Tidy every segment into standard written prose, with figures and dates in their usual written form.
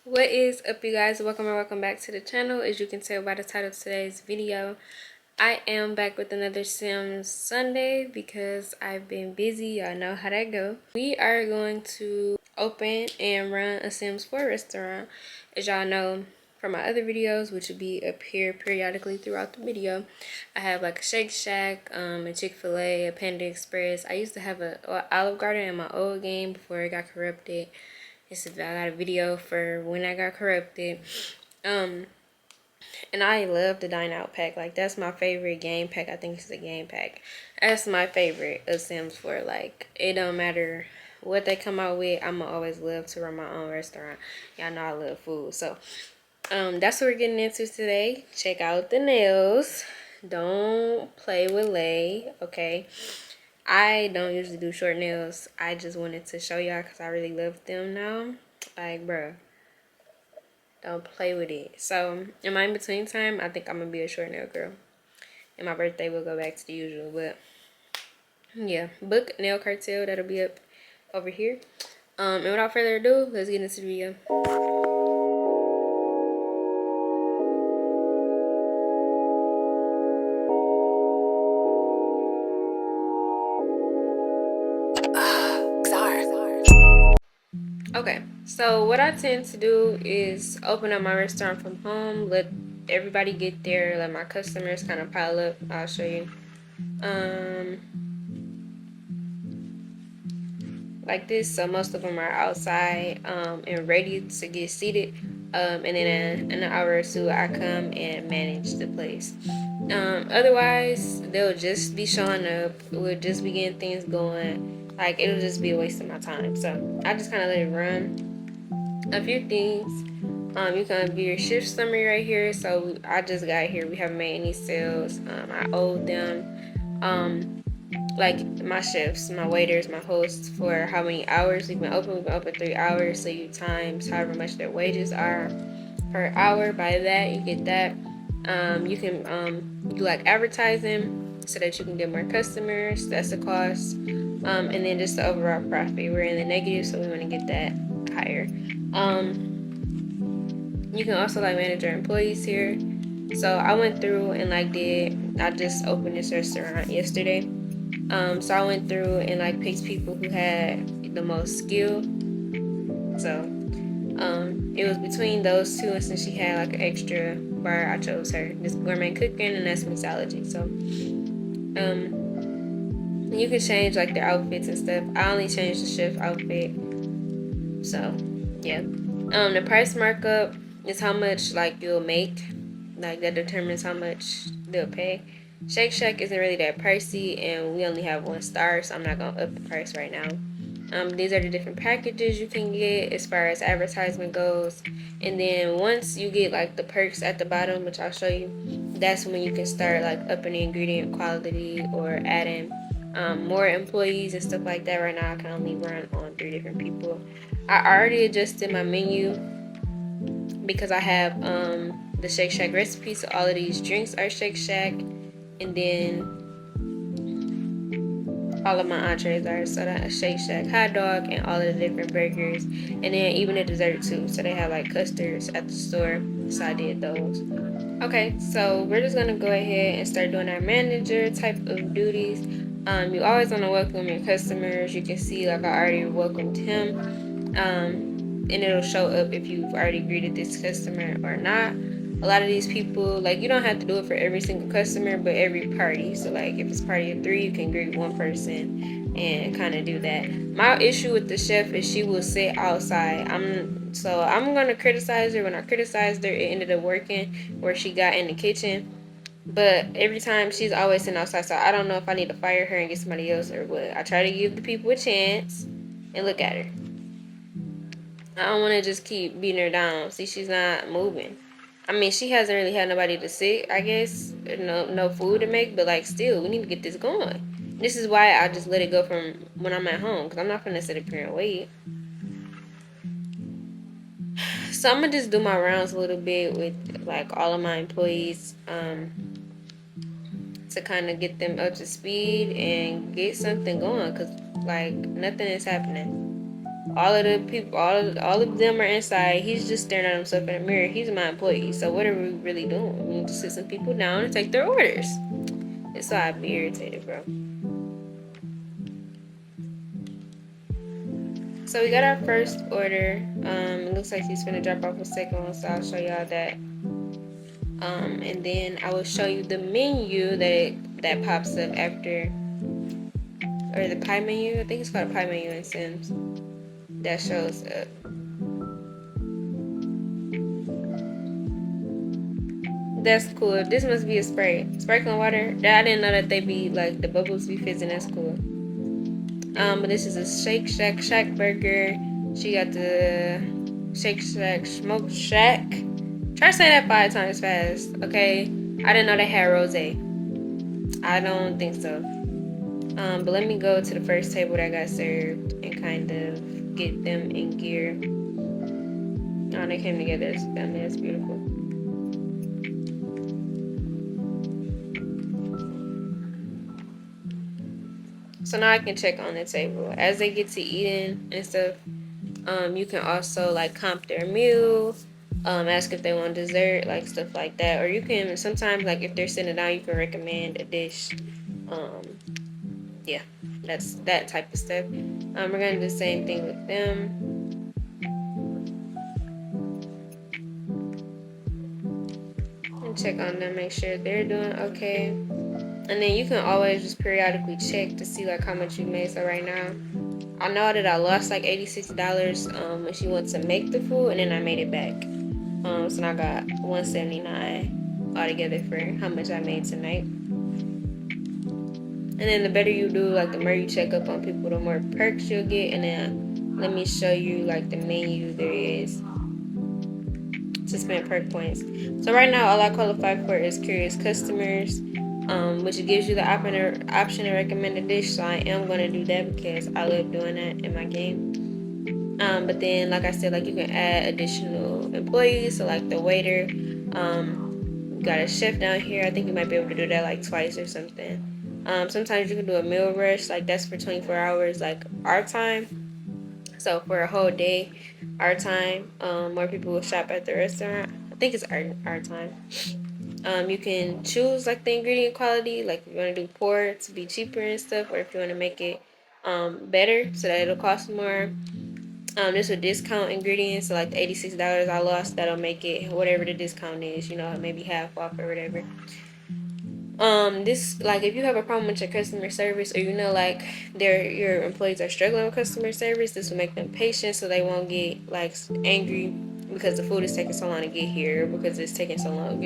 What is up, you guys? Welcome back to the channel. As you can tell by the title of today's video, I am back with another Sims Sunday because I've been busy. Y'all know how that go. We are going to open and run a Sims 4 restaurant. As y'all know from my other videos, which will be up here periodically throughout the video, I have like a Shake Shack, a Chick-fil-A, a Panda Express. I used to have a Olive Garden in my old game before it got corrupted. I got a video for when I got corrupted. And I love the Dine Out pack. Like, that's my favorite game pack. I think it's a game pack. That's my favorite of Sims 4. Like, it don't matter what they come out with. I'ma always love to run my own restaurant. Y'all know I love food. So, that's what we're getting into today. Check out the nails. Don't play with Lay, okay? I don't usually do short nails. I just wanted to show y'all because I really love them now. Like, bruh, don't play with it. So, in my in-between time, I think I'm going to be a short nail girl. And my birthday will go back to the usual. But, yeah. Book Nail Cartel. That'll be up over here. And without further ado, let's get into the video. Okay, so what I tend to do is open up my restaurant from home, let everybody get there, let my customers kind of pile up. I'll show you. Like this, so most of them are outside and ready to get seated. And then in an hour or two, I come and manage the place. Otherwise, they'll just be showing up. We'll just be getting things going. Like, it'll just be a waste of my time. So I just kind of let it run. A few things. You can view your shift summary right here. So I just got here. We haven't made any sales. I owed them. Like my chefs, my waiters, my hosts, for how many hours we've been open. We've been open 3 hours, so you times however much their wages are per hour. By that, you get that. You can do like advertising so that you can get more customers. That's the cost. And then just the overall profit. We're in the negative, so we want to get that higher. You can also like manage your employees here. So I went through and I just opened this restaurant yesterday. So I went through and like picked people who had the most skill. So it was between those two, and since she had like an extra bar, I chose her. This gourmet cooking, and that's mixology. So you can change like their outfits and stuff. I only changed the chef outfit. So yeah. The price markup is how much like you'll make. Like that determines how much they'll pay. Shake Shack isn't really that pricey, and we only have 1 star, so I'm not gonna up the price right now. These are the different packages you can get as far as advertisement goes, and then once you get like the perks at the bottom, which I'll show you, that's when you can start like upping the ingredient quality or adding more employees and stuff like that. Right now I can only run on 3 different people. I already adjusted my menu because I have the Shake Shack recipe, so all of these drinks are Shake Shack, and then all of my entrees are, so that Shake Shack hot dog and all of the different burgers, and then even the dessert too. So they have like custards at the store, so I did those. Okay, so we're just gonna go ahead and start doing our manager type of duties. You always want to welcome your customers. You can see like I already welcomed him, and it'll show up if you've already greeted this customer or not. A lot of these people, like, you don't have to do it for every single customer, but every party. So like if it's party of 3, you can greet 1 person and kind of do that. My issue with the chef is she will sit outside. I'm gonna criticize her. When I criticized her, it ended up working where she got in the kitchen. But every time she's always sitting outside, so I don't know if I need to fire her and get somebody else or what. I try to give the people a chance, and look at her. I don't want to just keep beating her down. See, she's not moving. I mean, she hasn't really had nobody to sit, I guess. No food to make, but like still, we need to get this going. This is why I just let it go from when I'm at home, because I'm not gonna sit up here and wait. So I'm gonna just do my rounds a little bit with like all of my employees, to kind of get them up to speed and get something going, because like nothing is happening. All of the people, all of them are inside. He's just staring at himself in the mirror. He's my employee, so what are we really doing? We need to sit some people down and take their orders. It's so I'd be irritated, bro. So we got our first order. It looks like he's gonna drop off a second one, so I'll show y'all that. And then I will show you the menu that pops up after, or the pie menu. I think it's called a pie menu in Sims. That shows up. That's cool. This must be a spray. Sparkling water. I didn't know that they be like the bubbles be fizzing. That's cool. But this is a Shake Shack burger. She got the Shake Shack Smoke Shack. Try to say that 5 times fast, okay? I didn't know they had rosé. I don't think so. But let me go to the first table that got served and kind of get them in gear. Oh, they came together as a family. That's beautiful. So now I can check on the table. As they get to eating and stuff, you can also like comp their meal, ask if they want dessert, like stuff like that. Or you can sometimes, like if they're sitting down, you can recommend a dish. Yeah, that's that type of stuff. We're gonna do the same thing with them. And check on them, make sure they're doing okay. And then you can always just periodically check to see like how much you made. So right now, I know that I lost like $86 when she went to make the food, and then I made it back. So now I got $179 altogether for how much I made tonight. And then the better you do, like the more you check up on people, the more perks you'll get. And then let me show you like the menu there is to spend perk points. So right now, all I qualify for is curious customers, which gives you the option to recommend a dish. So I am going to do that because I love doing that in my game. But then, like I said, like you can add additional employees. So like the waiter, got a chef down here. I think you might be able to do that like twice or something. Sometimes you can do a meal rush, like that's for 24 hours, like our time. So for a whole day, our time, more people will shop at the restaurant. I think it's our time. You can choose like the ingredient quality, like if you want to do poor to be cheaper and stuff, or if you want to make it better so that it'll cost more. This will discount ingredients, so like the $86 I lost, that'll make it whatever the discount is, maybe half off or whatever. This, like if you have a problem with your customer service, or like your employees are struggling with customer service, this will make them patient so they won't get like angry because the food is taking so long to get here, because it's taking so long.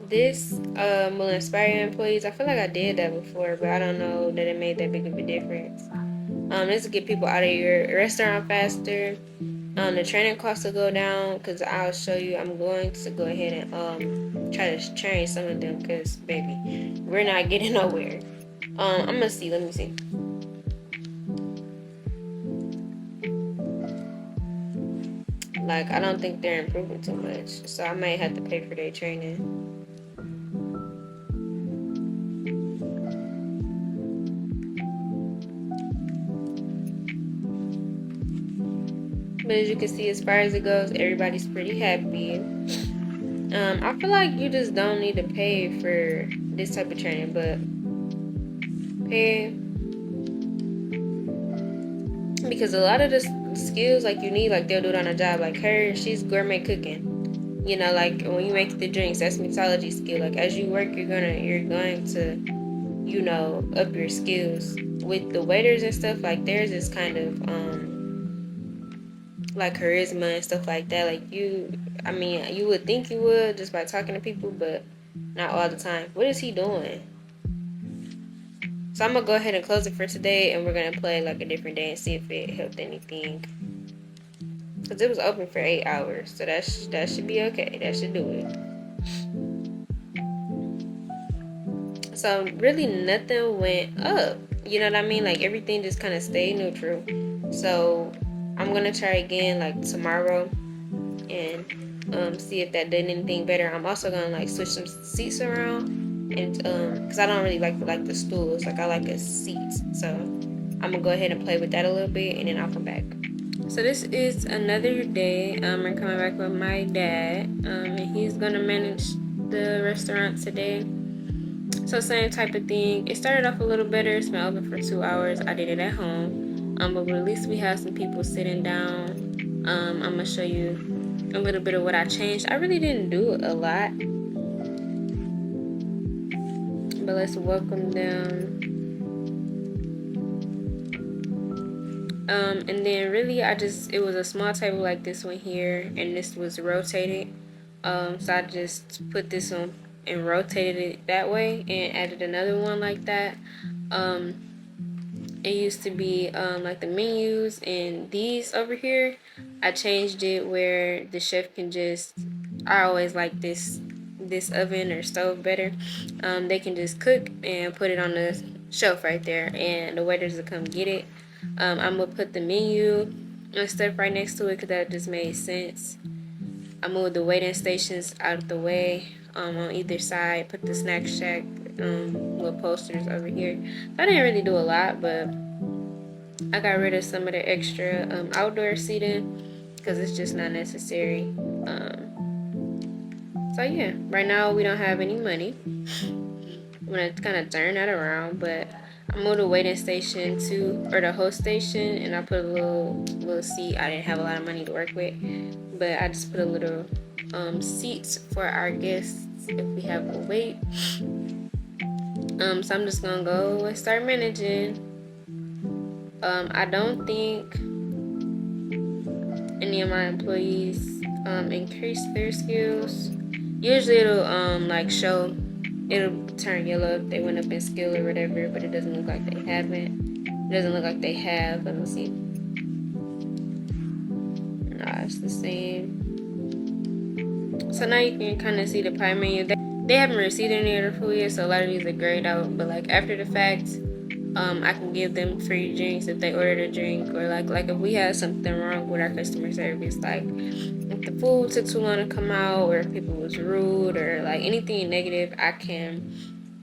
This will inspire your employees. I feel like I did that before, but I don't know that it made that big of a difference. This will get people out of your restaurant faster. The training costs will go down, because I'll show you. I'm going to go ahead and try to train some of them, because baby, we're not getting nowhere. I'm gonna see. Let me see. Like, I don't think they're improving too much, so I might have to pay for their training. But as you can see, as far as it goes, everybody's pretty happy. I feel like you just don't need to pay for this type of training, but pay, because a lot of the skills like you need, like they'll do it on a job. Like her, she's gourmet cooking. Like when you make the drinks, that's mixology skill. Like as you work, you're going to up your skills. With the waiters and stuff, like theirs is kind of like charisma and stuff like that. Like you would think you would just by talking to people, but not all the time. What is he doing? So I'm gonna go ahead and close it for today, and we're gonna play like a different day and see if it helped anything. Cause it was open for 8 hours, so that should be okay. That should do it. So really nothing went up. You know what I mean? Like everything just kind of stayed neutral. So I'm gonna try again like tomorrow and see if that did anything better. I'm also gonna like switch some seats around, and because I don't really like the stools. Like I like a seat. So I'm gonna go ahead and play with that a little bit, and then I'll come back. So this is another day. We're coming back with my dad, and he's gonna manage the restaurant today. So same type of thing. It started off a little better. It's been open for 2 hours. I did it at home, but at least we have some people sitting down. I'm gonna show you a little bit of what I changed. I really didn't do a lot, but let's welcome them. And then really it was a small table like this one here, and this was rotated. So I just put this on and rotated it that way and added another one like that. It used to be like the menus, and these over here I changed it where the chef can just, I always like this oven or stove better. They can just cook and put it on the shelf right there, and the waiters will come get it. I'm gonna put the menu and stuff right next to it because that just made sense. I moved the waiting stations out of the way on either side. Put the snack shack little posters over here. So I didn't really do a lot, but I got rid of some of the extra outdoor seating because it's just not necessary. So yeah, right now we don't have any money. I'm gonna kind of turn that around, but I moved the waiting station or the host station, and I put a little seat. I didn't have a lot of money to work with, but I just put a little seats for our guests if we have a wait. So I'm just gonna go and start managing. I don't think any of my employees increase their skills. Usually it'll like show, it'll turn yellow if they went up in skill or whatever, but it doesn't look like they haven't. It doesn't look like they have. Let me see. Nah, it's the same. So now you can kind of see the pie menu. They haven't received any of their food yet, so a lot of these are grayed out. But like after the fact, I can give them free drinks if they ordered a drink, or like if we had something wrong with our customer service, like if the food took too long to come out, or if people was rude, or like anything negative, I can,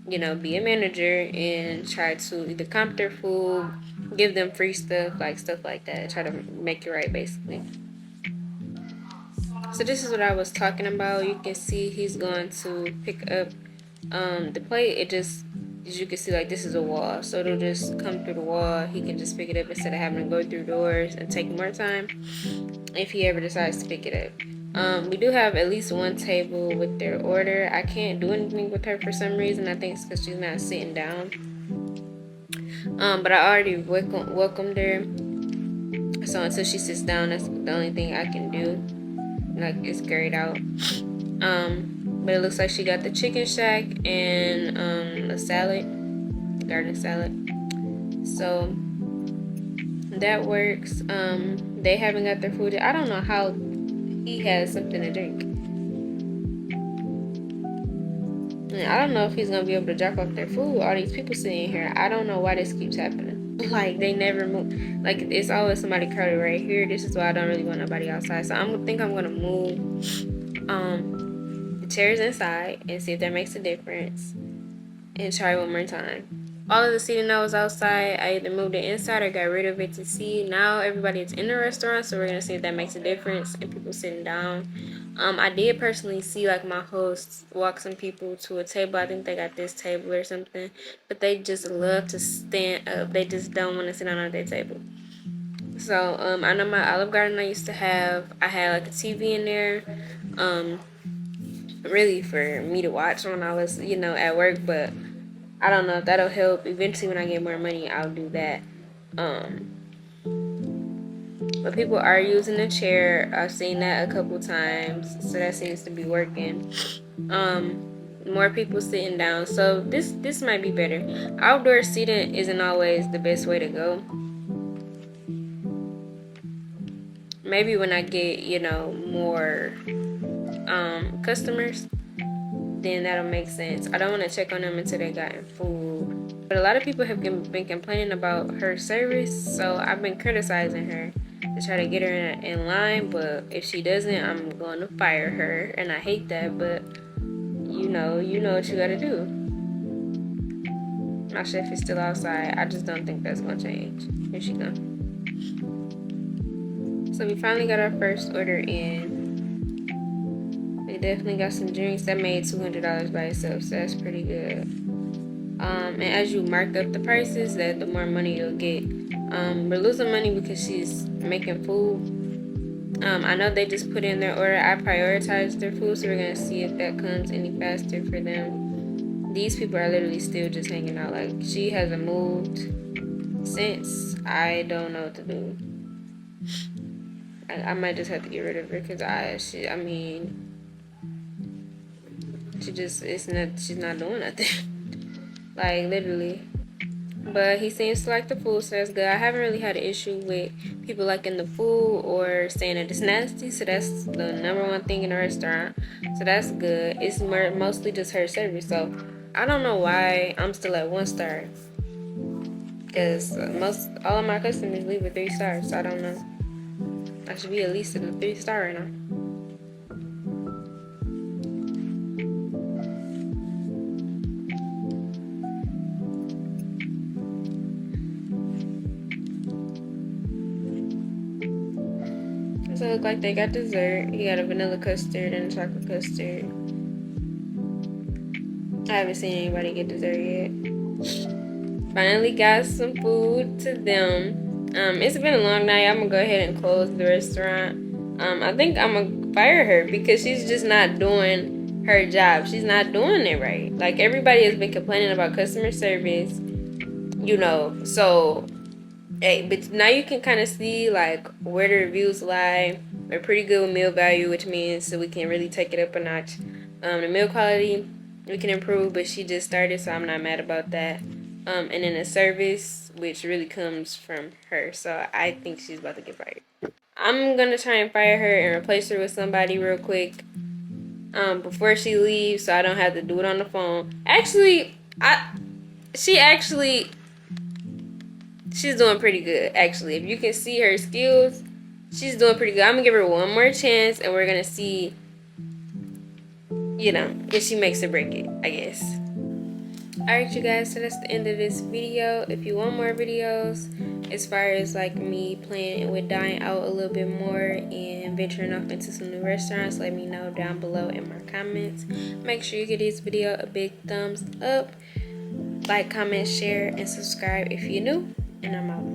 be a manager and try to either comp their food, give them free stuff like that, try to make it right basically. So this is what I was talking about. You can see he's going to pick up the plate. It just, as you can see, like this is a wall, so it'll just come through the wall. He can just pick it up instead of having to go through doors and take more time if he ever decides to pick it up. We do have at least one table with their order. I can't do anything with her for some reason. I think it's because she's not sitting down. But I already welcomed her, so until she sits down, that's the only thing I can do. Like, it's grayed out. But it looks like she got the chicken shack and a salad, garden salad. So that works. They haven't got their food yet. I don't know how he has something to drink. And I don't know if he's gonna be able to drop off their food. All these people sitting here. I don't know why this keeps happening. Like, they never move. Like, it's always somebody crowded right here. This is why I don't really want nobody outside. So I'm gonna move the chairs inside and see if that makes a difference, and try one more time. All of the seating that was outside, I either moved it inside or got rid of it to see. Now everybody is in the restaurant, so we're gonna see if that makes a difference and people sitting down. I did personally see like my hosts walk some people to a table. I think they got this table or something, but they just love to stand up. They just don't want to sit down at their table. So I know my Olive Garden I used to have, I had like a TV in there, really for me to watch when I was, at work. But I don't know if that'll help. Eventually when I get more money, I'll do that. But people are using the chair. I've seen that a couple times, so that seems to be working. More people sitting down, so this might be better. Outdoor seating isn't always the best way to go. Maybe when I get, more customers, then that'll make sense. I don't want to check on them until they gotten food. But a lot of people have been complaining about her service, so I've been criticizing her to try to get her in line. But if she doesn't, I'm going to fire her, and I hate that. But you know what you gotta do. My chef is still outside. I just don't think that's gonna change. Here she comes. So we finally got our first order in. We definitely got some drinks. That made $200 by itself, so that's pretty good. And as you mark up the prices, that the more money you'll get. We're losing money because she's making food. I know they just put in their order. I prioritized their food, so we're gonna see if that comes any faster for them. These people are literally still just hanging out. Like, she hasn't moved since. I don't know what to do. I might just have to get rid of her because she's not doing nothing. Like, literally. But he seems to like the food, so that's good. I haven't really had an issue with people liking the food or saying that it's nasty, so that's the number one thing in a restaurant. So that's good. It's mostly just her service. So I don't know why I'm still at 1 star, because all of my customers leave with 3 stars. So I don't know. I should be at least at a 3 star right now. So it look like they got dessert. He got a vanilla custard and a chocolate custard. I haven't seen anybody get dessert yet. Finally got some food to them. It's been a long night. I'm gonna go ahead and close the restaurant. I think I'm gonna fire her because she's just not doing her job. She's not doing it right. Like, everybody has been complaining about customer service, so hey, but now you can kind of see like where the reviews lie. They're pretty good with meal value, which means so we can really take it up a notch. The meal quality we can improve, but she just started, so I'm not mad about that. And then the service, which really comes from her, so I think she's about to get fired. I'm gonna try and fire her and replace her with somebody real quick, before she leaves, so I don't have to do it on the phone. Actually, she's doing pretty good, actually. If you can see her skills, she's doing pretty good. I'm gonna give her one more chance, and we're gonna see, if she makes or break it, I guess. Alright, you guys, so that's the end of this video. If you want more videos as far as like me playing with Dine out a little bit more and venturing off into some new restaurants, let me know down below in my comments. Make sure you give this video a big thumbs up, like, comment, share, and subscribe if you're new, and I'm out.